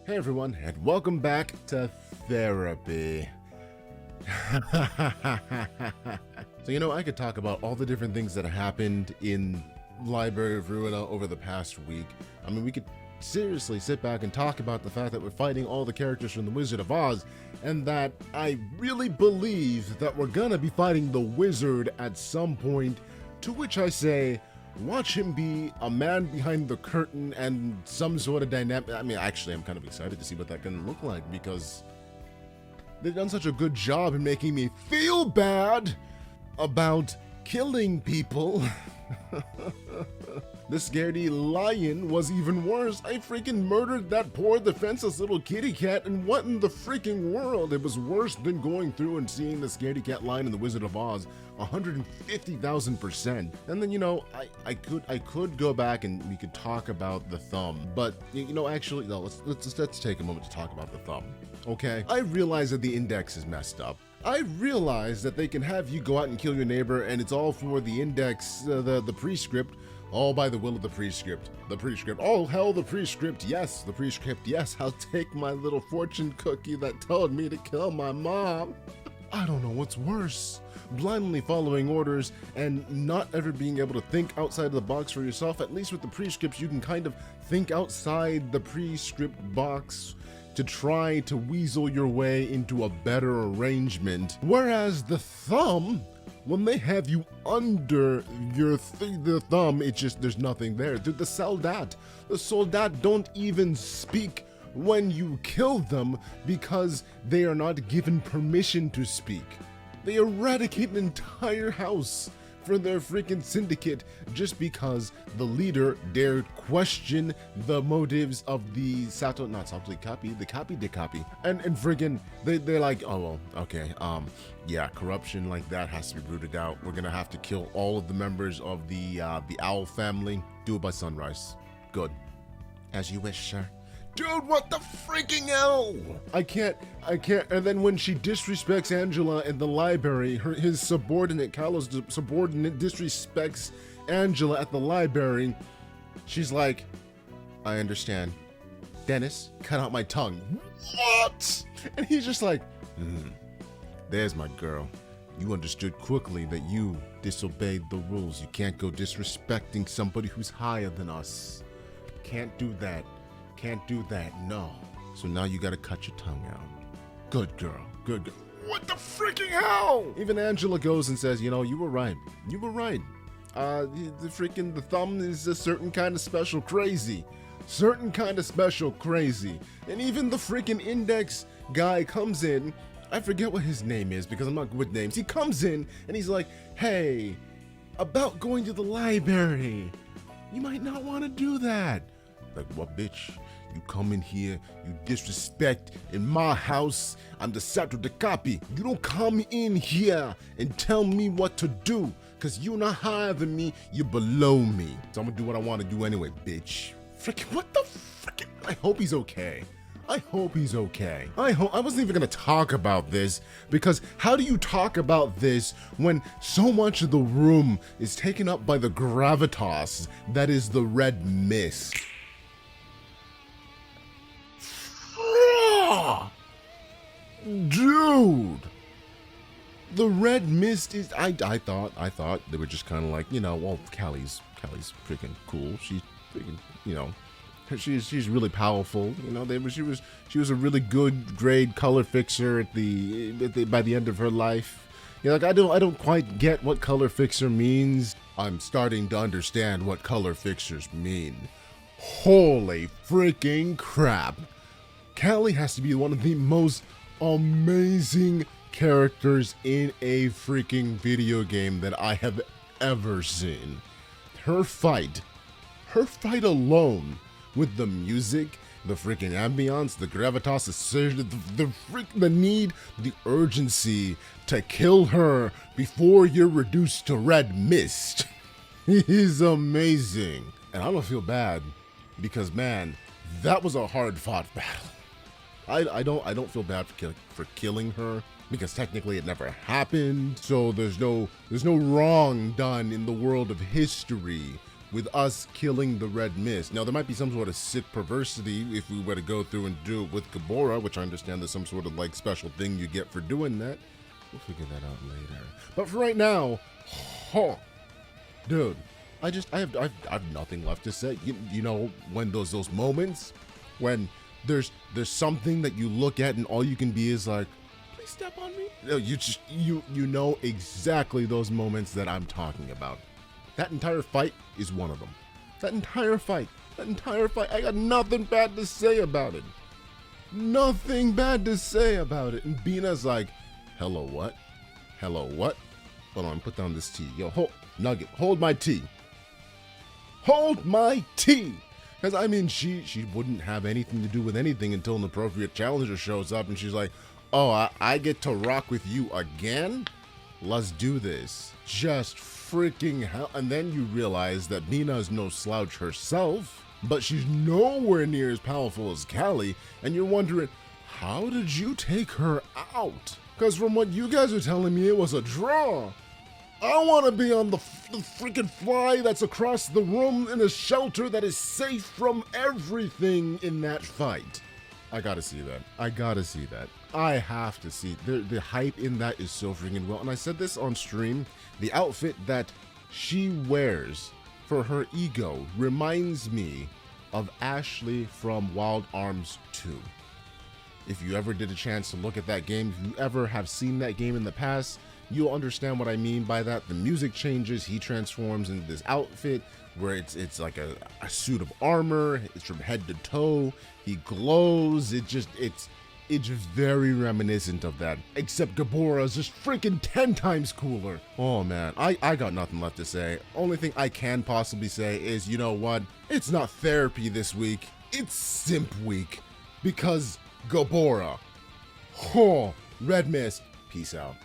Hey everyone, and welcome back to therapy. So I could talk about all the different things that happened in Library of Ruina over the past week. I mean, we could seriously sit back and talk about the fact that we're fighting all the characters from the Wizard of Oz, and that I really believe that we're gonna be fighting the wizard at some point, to which I say, watch him be a man behind the curtain and some sort of dynamic. I mean, actually, I'm kind of excited to see what that can look like because they've done such a good job in making me feel bad about killing people. The scaredy lion was even worse. I freaking murdered that poor defenseless little kitty cat, and what in the freaking world? It was worse than going through and seeing the scaredy cat lion in the Wizard of Oz 150,000%. And then I could go back and we could talk about the thumb, but actually no, let's take a moment to talk about the thumb. Okay, I realize that the index is messed up. I realize that they can have you go out and kill your neighbor, and it's all for the index, the prescript, all by the will of the prescript. The prescript, oh hell, the prescript, yes, the prescript, yes, I'll take my little fortune cookie that told me to kill my mom. I don't know what's worse. Blindly following orders and not ever being able to think outside of the box for yourself. At least with the prescripts, you can kind of think outside the prescript box to try to weasel your way into a better arrangement. Whereas the thumb, when they have you under the thumb, it's just, there's nothing there. The soldat don't even speak when you kill them because they are not given permission to speak. They eradicate an entire house for their freaking syndicate just because the leader dared question the motives of the the copy de copy. And friggin' they're like, oh well, okay, yeah, corruption like that has to be rooted out. We're gonna have to kill all of the members of the owl family. Do it by sunrise. Good. As you wish, sir. Dude, what the freaking hell? I can't. And then when she disrespects Angela in the library, his subordinate, Kylo's subordinate, disrespects Angela at the library, she's like, I understand. Dennis, cut out my tongue. What? And he's just like, there's my girl. You understood quickly that you disobeyed the rules. You can't go disrespecting somebody who's higher than us. Can't do that. Can't do that, no. So now you gotta cut your tongue out. Good girl, good girl. What the freaking hell? Even Angela goes and says, you were right. You were right. The thumb is a certain kind of special crazy. Certain kind of special crazy. And even the freaking index guy comes in. I forget what his name is because I'm not good with names. He comes in and he's like, hey, about going to the library. You might not want to do that. Like, what, bitch? You come in here, you disrespect in my house. I'm the Sato de Copy. You don't come in here and tell me what to do, because you're not higher than me, you're below me. So I'm gonna do what I want to do anyway, bitch. Freaking, what the freaking? I hope he's okay. I hope he's okay. I wasn't even gonna talk about this, because how do you talk about this when so much of the room is taken up by the gravitas that is the red mist? Dude, the red mist is. I thought they were just kind of like, well, Callie's freaking cool. She's freaking, she's really powerful. She was a really good grade color fixer by the end of her life. I don't quite get what color fixer means. I'm starting to understand what color fixers mean. Holy freaking crap. Callie has to be one of the most amazing characters in a freaking video game that I have ever seen. Her fight alone, with the music, the freaking ambiance, the gravitas, the need, the urgency to kill her before you're reduced to red mist is amazing. And I don't feel bad because, man, that was a hard fought battle. I don't feel bad for killing her because technically it never happened. So there's no wrong done in the world of history with us killing the Red Mist. Now, there might be some sort of sick perversity if we were to go through and do it with Gabora, which I understand there's some sort of like special thing you get for doing that. We'll figure that out later. But for right now, dude, I have nothing left to say. You know, when those moments when there's something that you look at and all you can be is like, please step on me. You know exactly those moments that I'm talking about. That entire fight is one of them. That entire fight, I got nothing bad to say about it. Nothing bad to say about it. And Bina's like, hello what? Hello what? Hold on, put down this tea. Yo, Nugget, hold my tea. Hold my tea. Because, I mean, she wouldn't have anything to do with anything until an appropriate challenger shows up and she's like, oh, I get to rock with you again? Let's do this. Just freaking hell. And then you realize that Bina is no slouch herself, but she's nowhere near as powerful as Callie, and you're wondering, how did you take her out? Because from what you guys are telling me, it was a draw. I want to be on the freaking fly that's across the room in a shelter that is safe from everything in that fight. I gotta see that. I gotta see that. I have to see. The hype in that is so freaking well. And I said this on stream. The outfit that she wears for her ego reminds me of Ashley from Wild Arms 2. If you ever did a chance to look at that game, if you ever have seen that game in the past, you'll understand what I mean by that. The music changes, he transforms into this outfit where it's like a suit of armor, it's from head to toe, he glows, it's very reminiscent of that, except Gabora is just freaking 10 times cooler. Oh man, I got nothing left to say. Only thing I can possibly say is, you know what, it's not therapy this week, it's simp week, because Gabora, Red Mist, peace out.